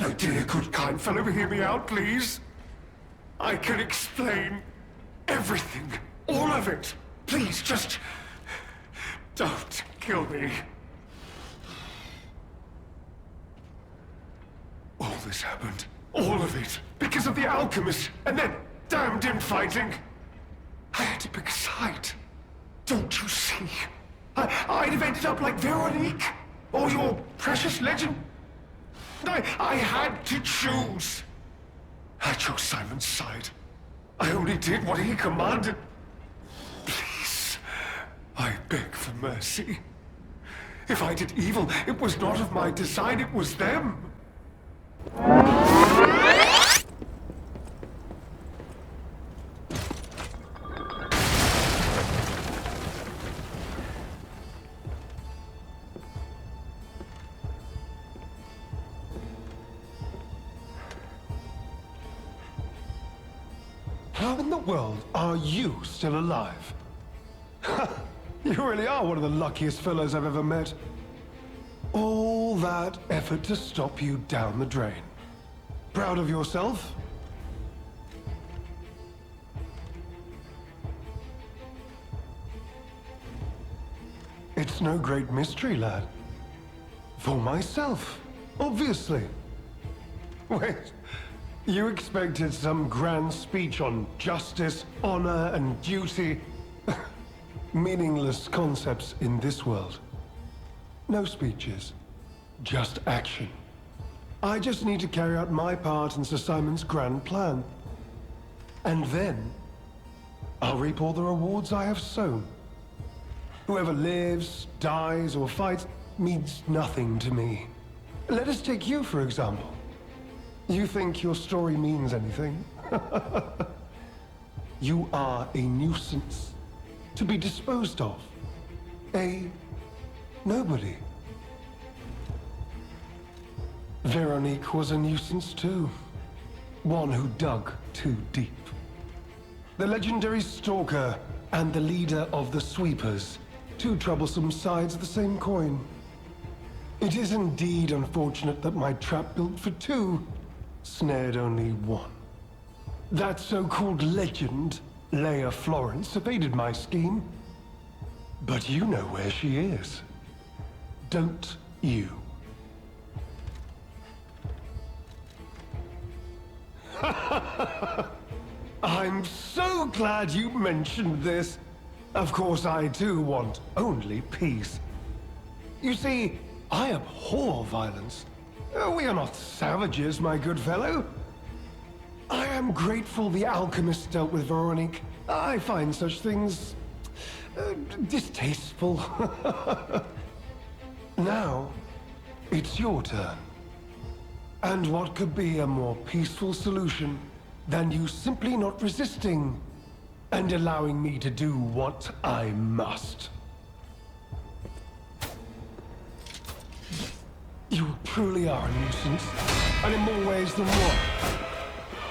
My dear, good, kind fellow, hear me out, please. I can explain everything. All of it. Please, just... don't kill me. All this happened. All of it. Because of the alchemist. And then, damned infighting. I had to pick a side. Don't you see? I'd have ended up like Veronique. Or your precious legend. I had to choose. I chose Simon's side. I only did what he commanded. Please, I beg for mercy. If I did evil, it was not of my design, it was them. How in the world are you still alive? You really are one of the luckiest fellows I've ever met. All that effort to stop you down the drain. Proud of yourself? It's no great mystery, lad. For myself, obviously. Wait. You expected some grand speech on justice, honor, and duty. Meaningless concepts in this world. No speeches, just action. I just need to carry out my part in Sir Simon's grand plan. And then, I'll reap all the rewards I have sown. Whoever lives, dies, or fights means nothing to me. Let us take you, for example. You think your story means anything? You are a nuisance, to be disposed of. A nobody. Veronique was a nuisance too. One who dug too deep. The legendary stalker and the leader of the sweepers. Two troublesome sides of the same coin. It is indeed unfortunate that my trap built for two snared only one. That so-called legend, Leia Florence, evaded my scheme. But you know where she is. Don't you? I'm so glad you mentioned this. Of course, I too want only peace. You see, I abhor violence. We are not savages, my good fellow. I am grateful the alchemist dealt with Veronique. I find such things distasteful. Now, it's your turn. And what could be a more peaceful solution than you simply not resisting and allowing me to do what I must? You truly are a nuisance, and in more ways than one.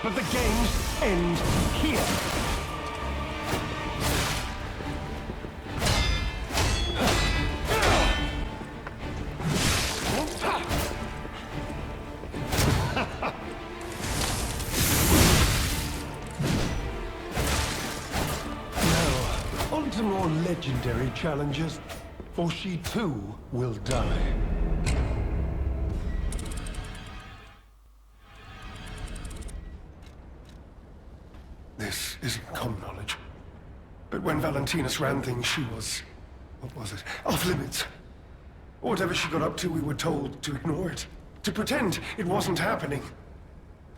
But the games end here. Now, on to more legendary challenges, for she too will die. This isn't common knowledge. But when Valentinus ran things, she was... what was it? Off limits. Whatever she got up to, we were told to ignore it. To pretend it wasn't happening.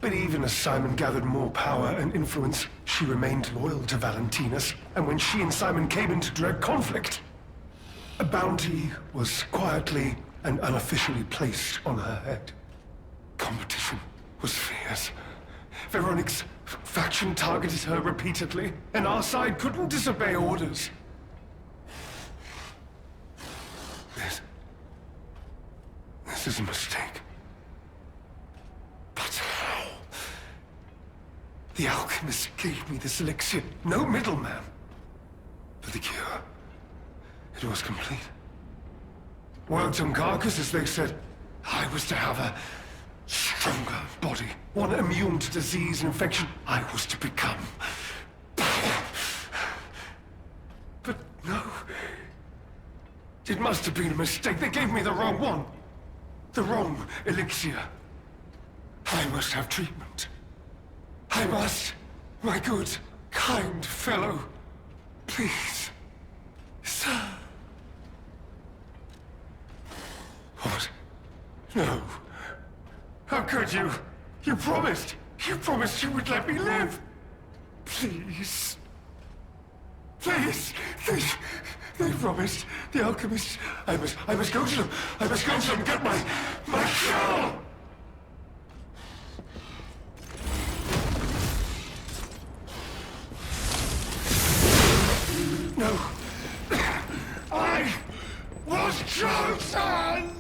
But even as Simon gathered more power and influence, she remained loyal to Valentinus. And when she and Simon came into direct conflict, a bounty was quietly and unofficially placed on her head. Competition was fierce. Veronique's faction targeted her repeatedly, and our side couldn't disobey orders. This is a mistake. But how? The alchemist gave me this elixir, no middleman. For the cure, it was complete. Worked on carcasses, they said. I was to have a Stronger body, one immune to disease and infection. I was to become. But no. It must have been a mistake. They gave me the wrong one. The wrong elixir. I must have treatment. I must. My good, kind fellow. Please. Sir. What? No. How could you? You promised. You promised you would let me live. Please. Please. They promised. The alchemists. I must go to them. I must go to them and get my cure. No. I was chosen!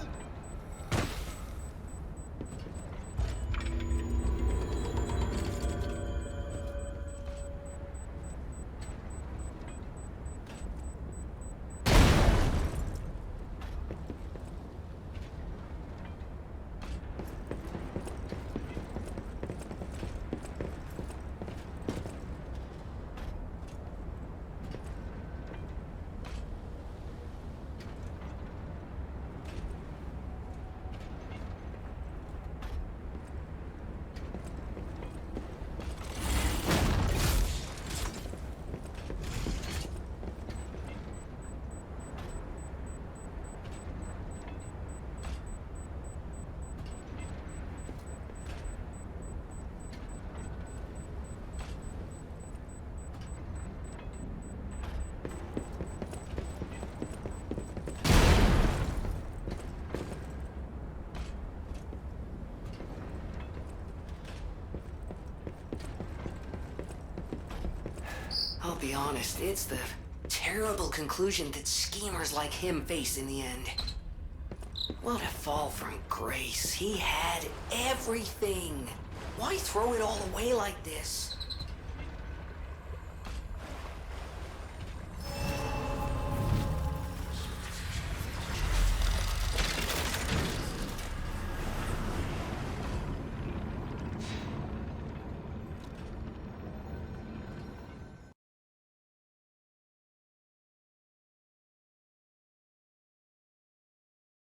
I'll be honest, it's the terrible conclusion that schemers like him face in the end. What a fall from grace. He had everything. Why throw it all away like this?